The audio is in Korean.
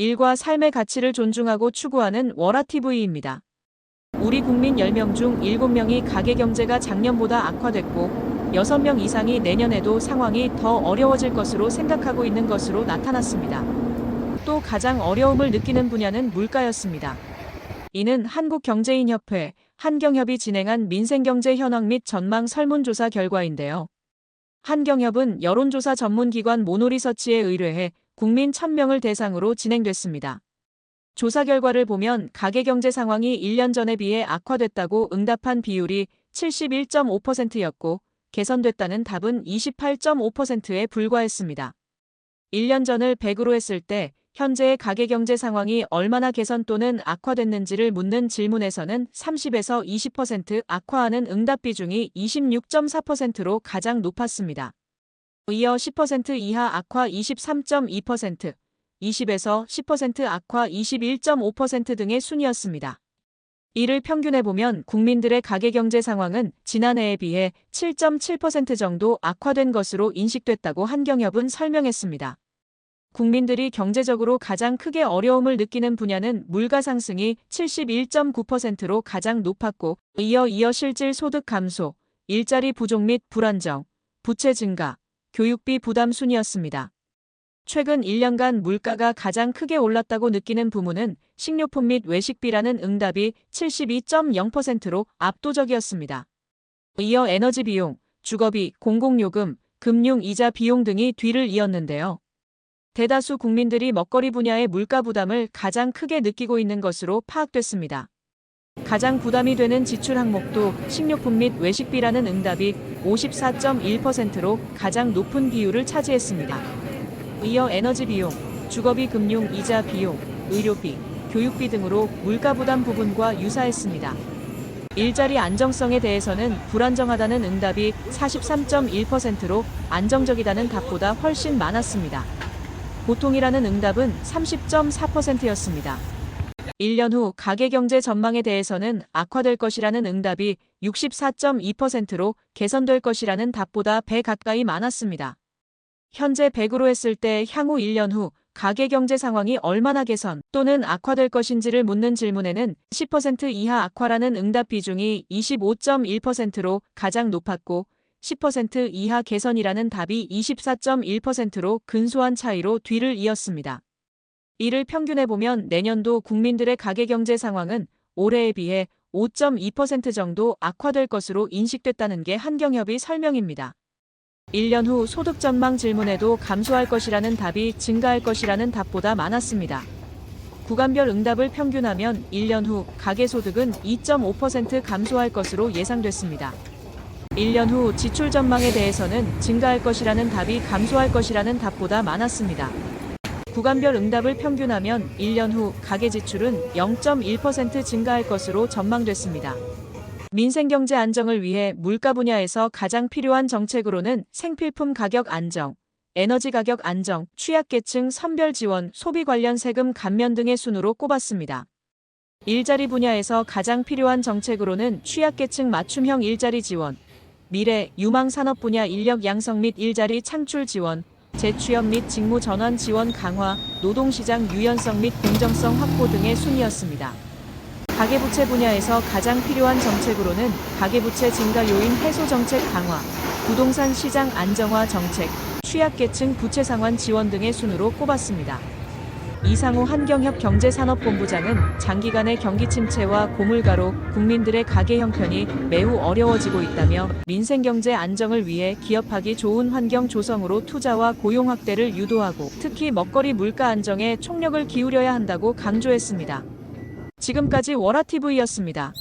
일과 삶의 가치를 존중하고 추구하는 워라TV입니다. 우리 국민 10명 중 7명이 가계 경제가 작년보다 악화됐고 6명 이상이 내년에도 상황이 더 어려워질 것으로 생각하고 있는 것으로 나타났습니다. 또 가장 어려움을 느끼는 분야는 물가였습니다. 이는 한국경제인협회, 한경협이 진행한 민생경제 현황 및 전망 설문조사 결과인데요. 한경협은 여론조사 전문기관 모노리서치에 의뢰해 국민 1000명을 대상으로 진행됐습니다. 조사 결과를 보면 가계경제 상황이 1년 전에 비해 악화됐다고 응답한 비율이 71.5%였고 개선됐다는 답은 28.5%에 불과했습니다. 1년 전을 100으로 했을 때 현재의 가계경제 상황이 얼마나 개선 또는 악화됐는지를 묻는 질문에서는 30에서 20% 악화하는 응답 비중이 26.4%로 가장 높았습니다. 이어 10% 이하 악화 23.2%, 20에서 10% 악화 21.5% 등의 순이었습니다. 이를 평균해보면 국민들의 가계경제 상황은 지난해에 비해 7.7% 정도 악화된 것으로 인식됐다고 한경협은 설명했습니다. 국민들이 경제적으로 가장 크게 어려움을 느끼는 분야는 물가 상승이 71.9%로 가장 높았고 이어 실질 소득 감소, 일자리 부족 및 불안정, 부채 증가, 교육비 부담 순이었습니다. 최근 1년간 물가가 가장 크게 올랐다고 느끼는 부문은 식료품 및 외식비라는 응답이 72.0%로 압도적이었습니다. 이어 에너지 비용, 주거비, 공공요금, 금융 이자 비용 등이 뒤를 이었는데요. 대다수 국민들이 먹거리 분야의 물가 부담을 가장 크게 느끼고 있는 것으로 파악됐습니다. 가장 부담이 되는 지출 항목도 식료품 및 외식비라는 응답이 54.1%로 가장 높은 비율을 차지했습니다. 이어 에너지 비용, 주거비 금융 이자 비용, 의료비, 교육비 등으로 물가 부담 부분과 유사했습니다. 일자리 안정성에 대해서는 불안정하다는 응답이 43.1%로 안정적이다는 답보다 훨씬 많았습니다. 보통이라는 응답은 30.4%였습니다. 1년 후 가계경제 전망에 대해서는 악화될 것이라는 응답이 64.2%로 개선될 것이라는 답보다 배 가까이 많았습니다. 현재 100으로 했을 때 향후 1년 후 가계경제 상황이 얼마나 개선 또는 악화될 것인지를 묻는 질문에는 10% 이하 악화라는 응답 비중이 25.1%로 가장 높았고 10% 이하 개선이라는 답이 24.1%로 근소한 차이로 뒤를 이었습니다. 이를 평균해보면 내년도 국민들의 가계경제 상황은 올해에 비해 5.2% 정도 악화될 것으로 인식됐다는 게 한경협의 설명입니다. 1년 후 소득 전망 질문에도 감소할 것이라는 답이 증가할 것이라는 답보다 많았습니다. 구간별 응답을 평균하면 1년 후 가계소득은 2.5% 감소할 것으로 예상됐습니다. 1년 후 지출 전망에 대해서는 증가할 것이라는 답이 감소할 것이라는 답보다 많았습니다. 구간별 응답을 평균하면 1년 후 가계 지출은 0.1% 증가할 것으로 전망됐습니다. 민생경제 안정을 위해 물가 분야에서 가장 필요한 정책으로는 생필품 가격 안정, 에너지 가격 안정, 취약계층 선별 지원, 소비 관련 세금 감면 등의 순으로 꼽았습니다. 일자리 분야에서 가장 필요한 정책으로는 취약계층 맞춤형 일자리 지원, 미래, 유망 산업 분야 인력 양성 및 일자리 창출 지원, 재취업 및 직무 전환 지원 강화, 노동시장 유연성 및 공정성 확보 등의 순이었습니다. 가계부채 분야에서 가장 필요한 정책으로는 가계부채 증가 요인 해소 정책 강화, 부동산 시장 안정화 정책, 취약계층 부채 상환 지원 등의 순으로 꼽았습니다. 이상호 한경협 경제산업본부장은 장기간의 경기 침체와 고물가로 국민들의 가계 형편이 매우 어려워지고 있다며 민생경제 안정을 위해 기업하기 좋은 환경 조성으로 투자와 고용 확대를 유도하고 특히 먹거리 물가 안정에 총력을 기울여야 한다고 강조했습니다. 지금까지 워라TV였습니다.